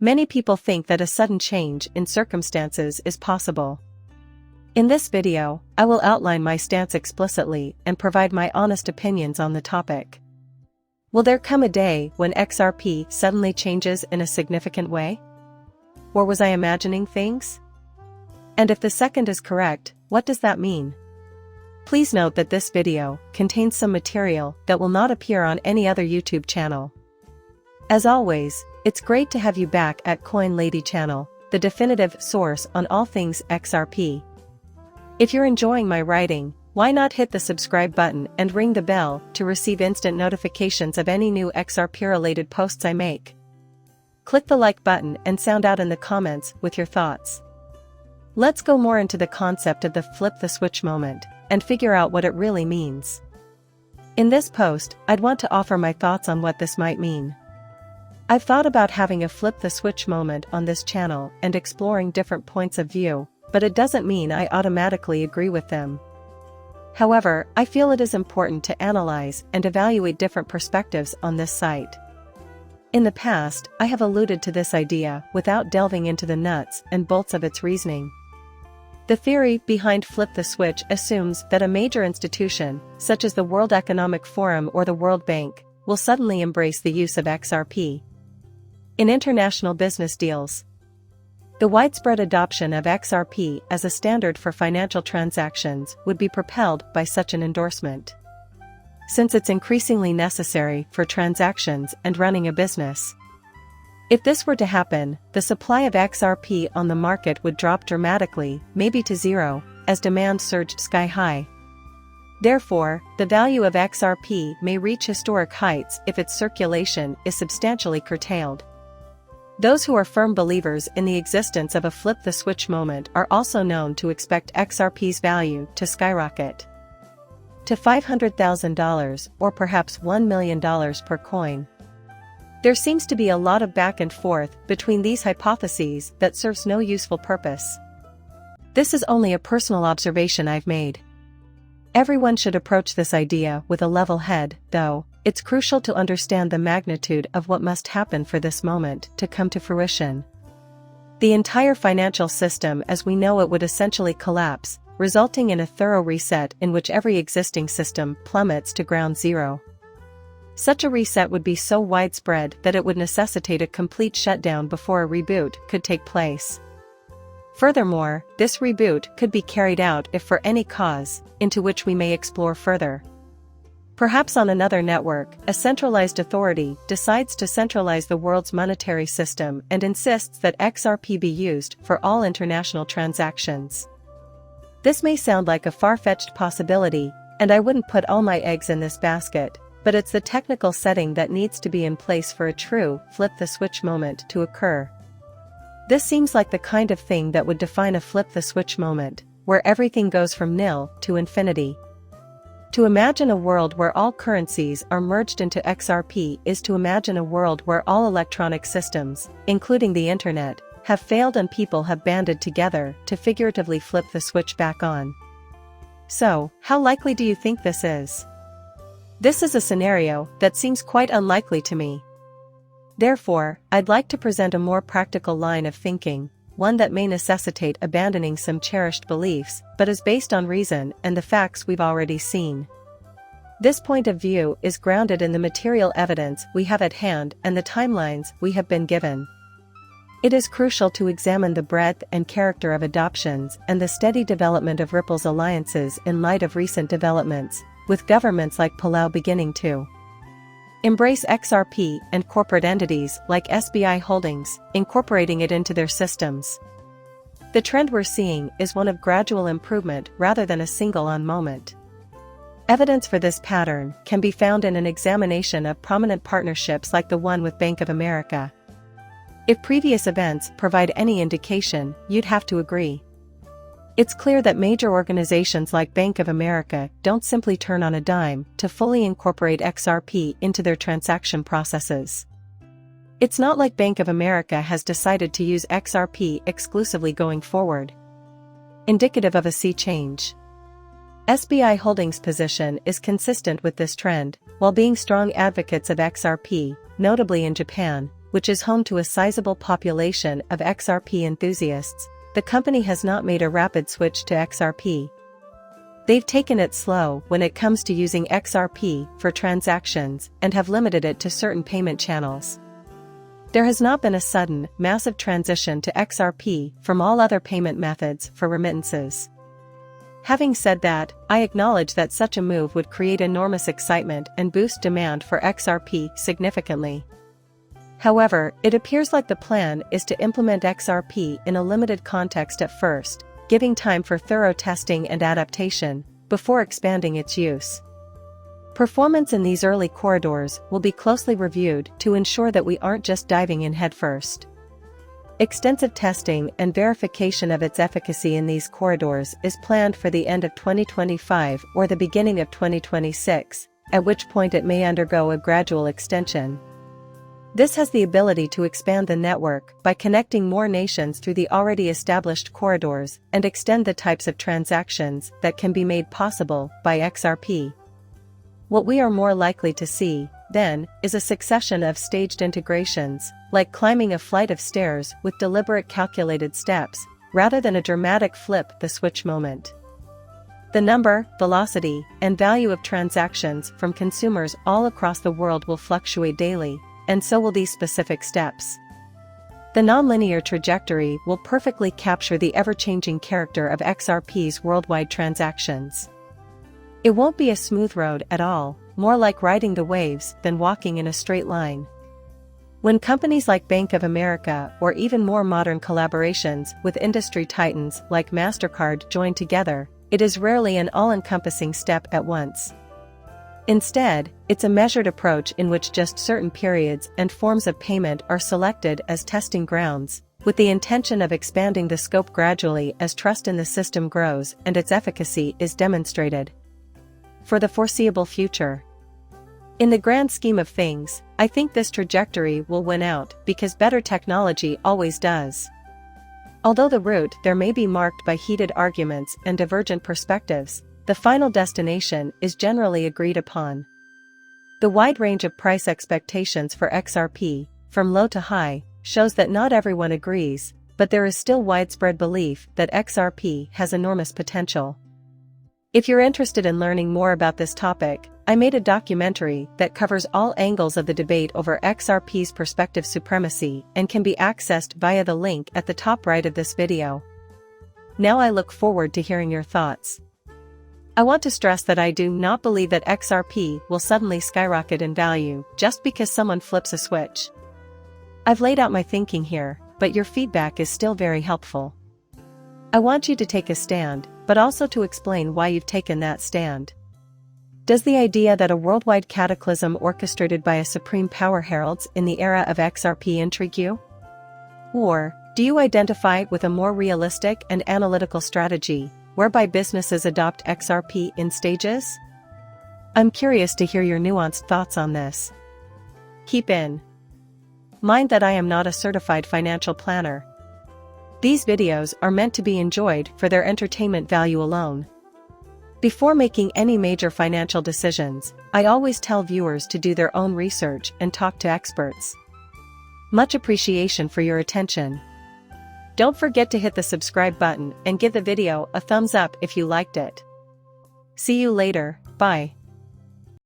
Many people think that a sudden change in circumstances is possible. In this video, I will outline my stance explicitly and provide my honest opinions on the topic. Will there come a day when XRP suddenly changes in a significant way? Or was I imagining things? And if the second is correct, what does that mean? Please note that this video contains some material that will not appear on any other YouTube channel. As always, it's great to have you back at Coin Lady channel, the definitive source on all things XRP. If you're enjoying my writing, why not hit the subscribe button and ring the bell to receive instant notifications of any new XRP-related posts I make? Click the like button and sound out in the comments with your thoughts. Let's go more into the concept of the flip the switch moment and figure out what it really means. In this post, I'd want to offer my thoughts on what this might mean. I've thought about having a flip the switch moment on this channel and exploring different points of view, but it doesn't mean I automatically agree with them. However, I feel it is important to analyze and evaluate different perspectives on this site. In the past, I have alluded to this idea without delving into the nuts and bolts of its reasoning. The theory behind flip the switch assumes that a major institution, such as the World Economic Forum or the World Bank, will suddenly embrace the use of XRP in international business deals. The widespread adoption of XRP as a standard for financial transactions would be propelled by such an endorsement, since it's increasingly necessary for transactions and running a business. If this were to happen, the supply of XRP on the market would drop dramatically, maybe to zero, as demand surged sky high. Therefore, the value of XRP may reach historic heights if its circulation is substantially curtailed. Those who are firm believers in the existence of a flip-the-switch moment are also known to expect XRP's value to skyrocket to $500,000 or perhaps $1 million per coin. There seems to be a lot of back and forth between these hypotheses that serves no useful purpose. This is only a personal observation I've made. Everyone should approach this idea with a level head, though. It's crucial to understand the magnitude of what must happen for this moment to come to fruition. The entire financial system as we know it would essentially collapse, resulting in a thorough reset in which every existing system plummets to ground zero. Such a reset would be so widespread that it would necessitate a complete shutdown before a reboot could take place. Furthermore, this reboot could be carried out if for any cause, into which we may explore further. Perhaps on another network, a centralized authority decides to centralize the world's monetary system and insists that XRP be used for all international transactions. This may sound like a far-fetched possibility, and I wouldn't put all my eggs in this basket, but it's the technical setting that needs to be in place for a true flip-the-switch moment to occur. This seems like the kind of thing that would define a flip-the-switch moment, where everything goes from nil to infinity. To imagine a world where all currencies are merged into XRP is to imagine a world where all electronic systems, including the internet, have failed and people have banded together to figuratively flip the switch back on. So, how likely do you think this is? This is a scenario that seems quite unlikely to me. Therefore, I'd like to present a more practical line of thinking, one that may necessitate abandoning some cherished beliefs, but is based on reason and the facts we've already seen. This point of view is grounded in the material evidence we have at hand and the timelines we have been given. It is crucial to examine the breadth and character of adoptions and the steady development of Ripple's alliances in light of recent developments, with governments like Palau beginning to embrace XRP and corporate entities like SBI Holdings, incorporating it into their systems. The trend we're seeing is one of gradual improvement rather than a single-on moment. Evidence for this pattern can be found in an examination of prominent partnerships like the one with Bank of America. If previous events provide any indication, you'd have to agree. It's clear that major organizations like Bank of America don't simply turn on a dime to fully incorporate XRP into their transaction processes. It's not like Bank of America has decided to use XRP exclusively going forward. Indicative of a sea change. SBI Holdings' position is consistent with this trend, while being strong advocates of XRP, notably in Japan, which is home to a sizable population of XRP enthusiasts, the company has not made a rapid switch to XRP. They've taken it slow when it comes to using XRP for transactions and have limited it to certain payment channels. There has not been a sudden, massive transition to XRP from all other payment methods for remittances. Having said that, I acknowledge that such a move would create enormous excitement and boost demand for XRP significantly. However, it appears like the plan is to implement XRP in a limited context at first, giving time for thorough testing and adaptation, before expanding its use. Performance in these early corridors will be closely reviewed to ensure that we aren't just diving in headfirst. Extensive testing and verification of its efficacy in these corridors is planned for the end of 2025 or the beginning of 2026, at which point it may undergo a gradual extension. This has the ability to expand the network by connecting more nations through the already established corridors and extend the types of transactions that can be made possible by XRP. What we are more likely to see, then, is a succession of staged integrations, like climbing a flight of stairs with deliberate calculated steps, rather than a dramatic flip-the-switch moment. The number, velocity, and value of transactions from consumers all across the world will fluctuate daily, and so will these specific steps. The nonlinear trajectory will perfectly capture the ever-changing character of XRP's worldwide transactions. It won't be a smooth road at all, more like riding the waves than walking in a straight line. When companies like Bank of America or even more modern collaborations with industry titans like MasterCard join together, it is rarely an all-encompassing step at once. Instead, it's a measured approach in which just certain periods and forms of payment are selected as testing grounds, with the intention of expanding the scope gradually as trust in the system grows and its efficacy is demonstrated. For the foreseeable future. In the grand scheme of things, I think this trajectory will win out because better technology always does. Although the route there may be marked by heated arguments and divergent perspectives, the final destination is generally agreed upon. The wide range of price expectations for XRP, from low to high, shows that not everyone agrees, but there is still widespread belief that XRP has enormous potential. If you're interested in learning more about this topic, I made a documentary that covers all angles of the debate over XRP's perspective supremacy and can be accessed via the link at the top right of this video. Now I look forward to hearing your thoughts. I want to stress that I do not believe that XRP will suddenly skyrocket in value just because someone flips a switch. I've laid out my thinking here, but your feedback is still very helpful. I want you to take a stand, but also to explain why you've taken that stand. Does the idea that a worldwide cataclysm orchestrated by a supreme power heralds in the era of XRP intrigue you? Or, do you identify with a more realistic and analytical strategy, whereby businesses adopt XRP in stages? I'm curious to hear your nuanced thoughts on this. Keep in mind that I am not a certified financial planner. These videos are meant to be enjoyed for their entertainment value alone. Before making any major financial decisions, I always tell viewers to do their own research and talk to experts. Much appreciation for your attention. Don't forget to hit the subscribe button and give the video a thumbs up if you liked it. See you later, bye.